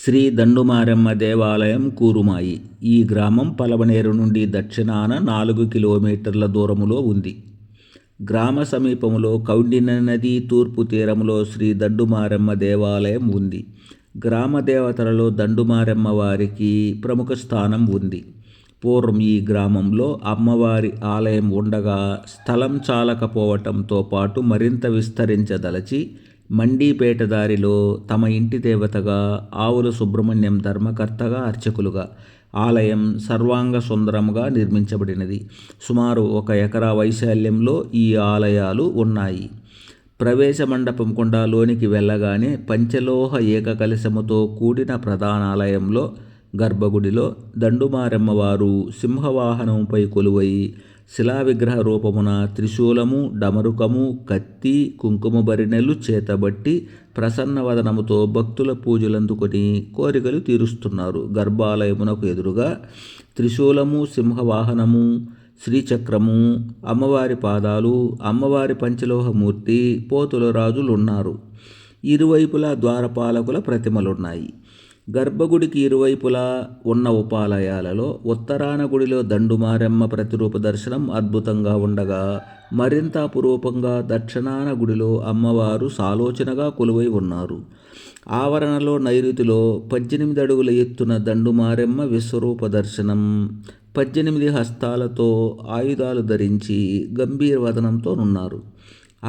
శ్రీ దండుమారమ్మ దేవాలయం కూరుమాయి. ఈ గ్రామం పలమనేరు నుండి దక్షిణాన 4 కిలోమీటర్ల దూరములో ఉంది. గ్రామ సమీపంలో కౌండిన్య నది తూర్పు తీరంలో శ్రీ దండుమారమ్మ దేవాలయం ఉంది. గ్రామ దేవతలలో దండుమారమ్మ వారికి ప్రముఖ స్థానం ఉంది. పూర్వం ఈ గ్రామంలో అమ్మవారి ఆలయం ఉండగా స్థలం చాలకపోవటంతో పాటు మరింత విస్తరించదలచి మండీపేట దారిలో తమ ఇంటి దేవతగా ఆవుల సుబ్రహ్మణ్యం ధర్మకర్తగా అర్చకులుగా ఆలయం సర్వాంగ సుందరముగా నిర్మించబడినది. సుమారు 1 ఎకరా వైశాల్యంలో ఈ ఆలయాలు ఉన్నాయి. ప్రవేశ మండపం గుండా లోనికి వెళ్ళగానే పంచలోహ ఏకకలశముతో కూడిన ప్రధానాలయంలో గర్భగుడిలో దండుమారమ్మ వారు సింహవాహనంపై కొలువై శిలా విగ్రహ రూపమున త్రిశూలము, డమరుకము, కత్తి, కుంకుమ బరిణెలు చేతబట్టి ప్రసన్నవదనముతో భక్తుల పూజలందుకొని కోరికలు తీరుస్తున్నారు. గర్భాలయమునకు ఎదురుగా త్రిశూలము, సింహవాహనము, శ్రీచక్రము, అమ్మవారి పాదాలు, అమ్మవారి పంచలోహమూర్తి, పోతుల రాజులున్నారు. ఇరువైపులా ద్వారపాలకుల ప్రతిమలున్నాయి. గర్భగుడికి ఇరువైపులా ఉన్న ఉపాలయాలలో ఉత్తరాన గుడిలో దండుమారమ్మ ప్రతిరూప దర్శనం అద్భుతంగా ఉండగా, మరింత అపురూపంగా దక్షిణాన గుడిలో అమ్మవారు సాలోచనగా కొలువై ఉన్నారు. ఆవరణలో నైరుతిలో 18 అడుగుల ఎత్తున దండుమారమ్మ విశ్వరూప దర్శనం. 18 హస్తాలతో ఆయుధాలు ధరించి గంభీర వదనంతోనున్నారు.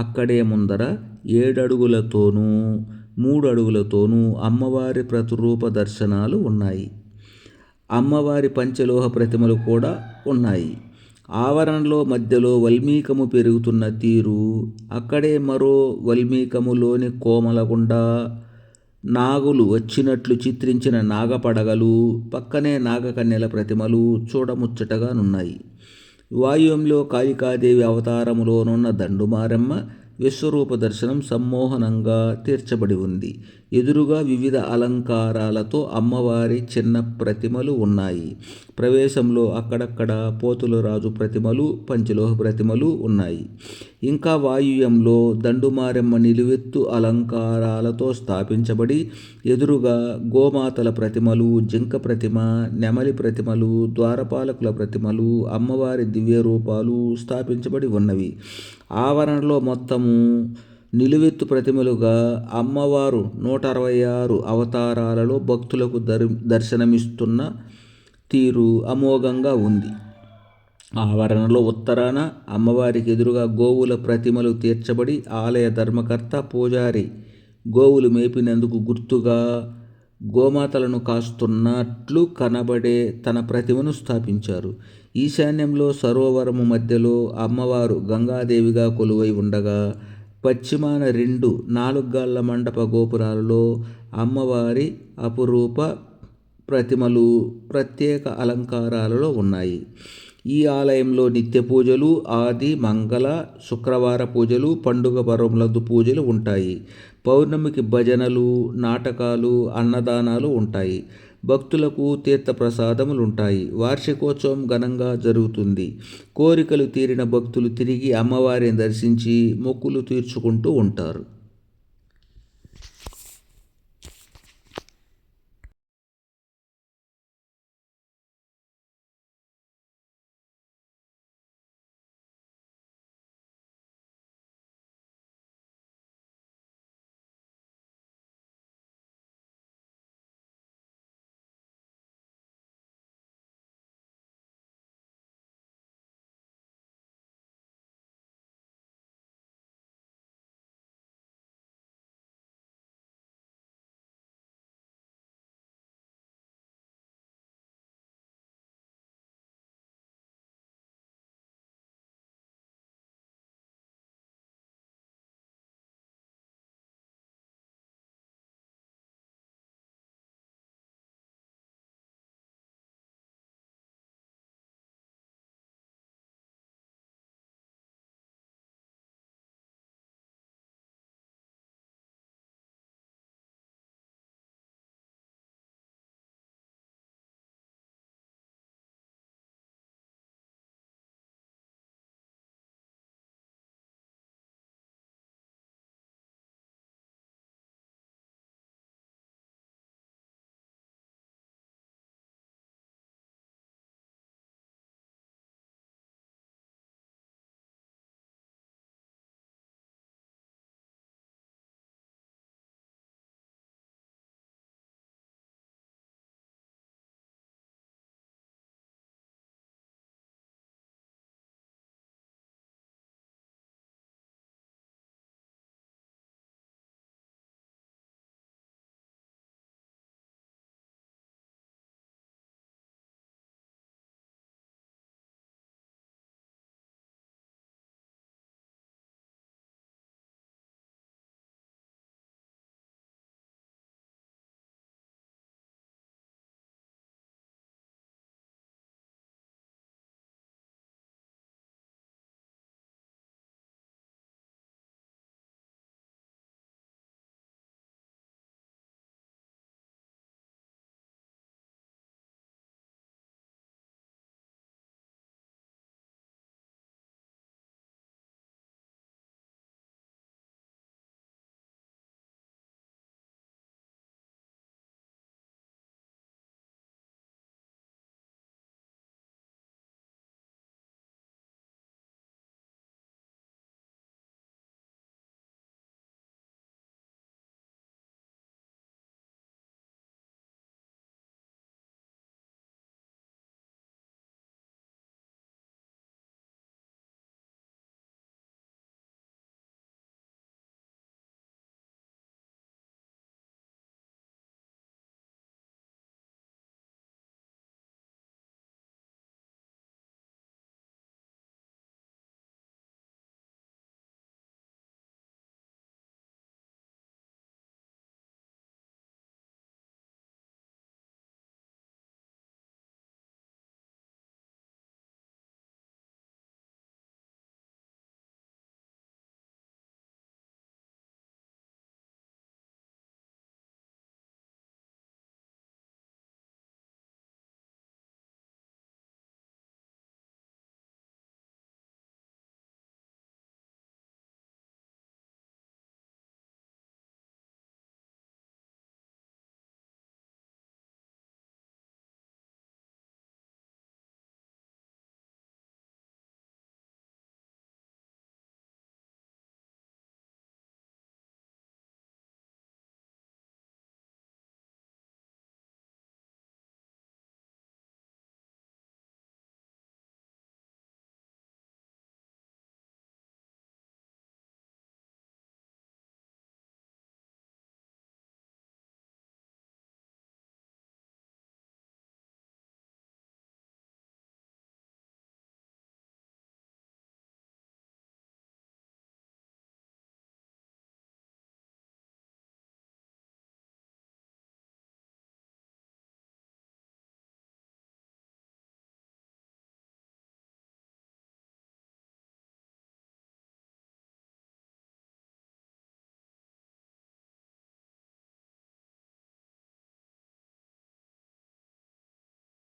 అక్కడే ముందర 7 అడుగులతోనూ 3 అడుగులతోనూ అమ్మవారి ప్రతిరూప దర్శనాలు ఉన్నాయి. అమ్మవారి పంచలోహ ప్రతిమలు కూడా ఉన్నాయి. ఆవరణలో మధ్యలో వల్మీకము పెరుగుతున్న తీరు, అక్కడే మరో వల్మీకములోని కోమలగుండా నాగులు వచ్చినట్లు చిత్రించిన నాగపడగలు, పక్కనే నాగకన్యల ప్రతిమలు చూడముచ్చటగానున్నాయి. వాయువ్యంలో కాళికాదేవి అవతారములోనున్న దండుమారమ్మ విశ్వరూప దర్శనం సమ్మోహనంగా తీర్చబడి ఉంది. ఎదురుగా వివిధ అలంకారాలతో అమ్మవారి చిన్న ప్రతిమలు ఉన్నాయి. ప్రవేశంలో అక్కడక్కడ పోతుల రాజు ప్రతిమలు, పంచలోహ ప్రతిమలు ఉన్నాయి. ఇంకా వాయువ్యంలో దండుమారమ్మ నిలువెత్తు అలంకారాలతో స్థాపించబడి ఎదురుగా గోమాతల ప్రతిమలు, జింక ప్రతిమ, నెమలి ప్రతిమలు, ద్వారపాలకుల ప్రతిమలు, అమ్మవారి దివ్య రూపాలు స్థాపించబడి ఉన్నవి. ఆవరణలో మొత్తము నిలువెత్తు ప్రతిమలుగా అమ్మవారు 166 అవతారాలలో భక్తులకు దర్శనమిస్తున్న తీరు అమోఘంగా ఉంది. ఆవరణలో ఉత్తరాన అమ్మవారికి ఎదురుగా గోవుల ప్రతిమలు తీర్చబడి ఆలయ ధర్మకర్త పూజారి గోవులు మేపినందుకు గుర్తుగా గోమాతలను కాస్తున్నట్లు కనబడే తన ప్రతిమను స్థాపించారు. ఈశాన్యంలో సరోవరము మధ్యలో అమ్మవారు గంగాదేవిగా కొలువై ఉండగా, పశ్చిమాన 2 4 గాళ్ల మండప గోపురాలలో అమ్మవారి అపురూప ప్రతిమలు ప్రత్యేక అలంకారాలలో ఉన్నాయి. ఈ ఆలయంలో నిత్య పూజలు, ఆది, మంగళ, శుక్రవార పూజలు, పండుగ పర్వములందు పూజలు ఉంటాయి. పౌర్ణమికి భజనలు, నాటకాలు, అన్నదానాలు ఉంటాయి. భక్తులకు తీర్థప్రసాదములుంటాయి. వార్షికోత్సవం ఘనంగా జరుగుతుంది. కోరికలు తీరిన భక్తులు తిరిగి అమ్మవారిని దర్శించి మొక్కులు తీర్చుకుంటూ ఉంటారు.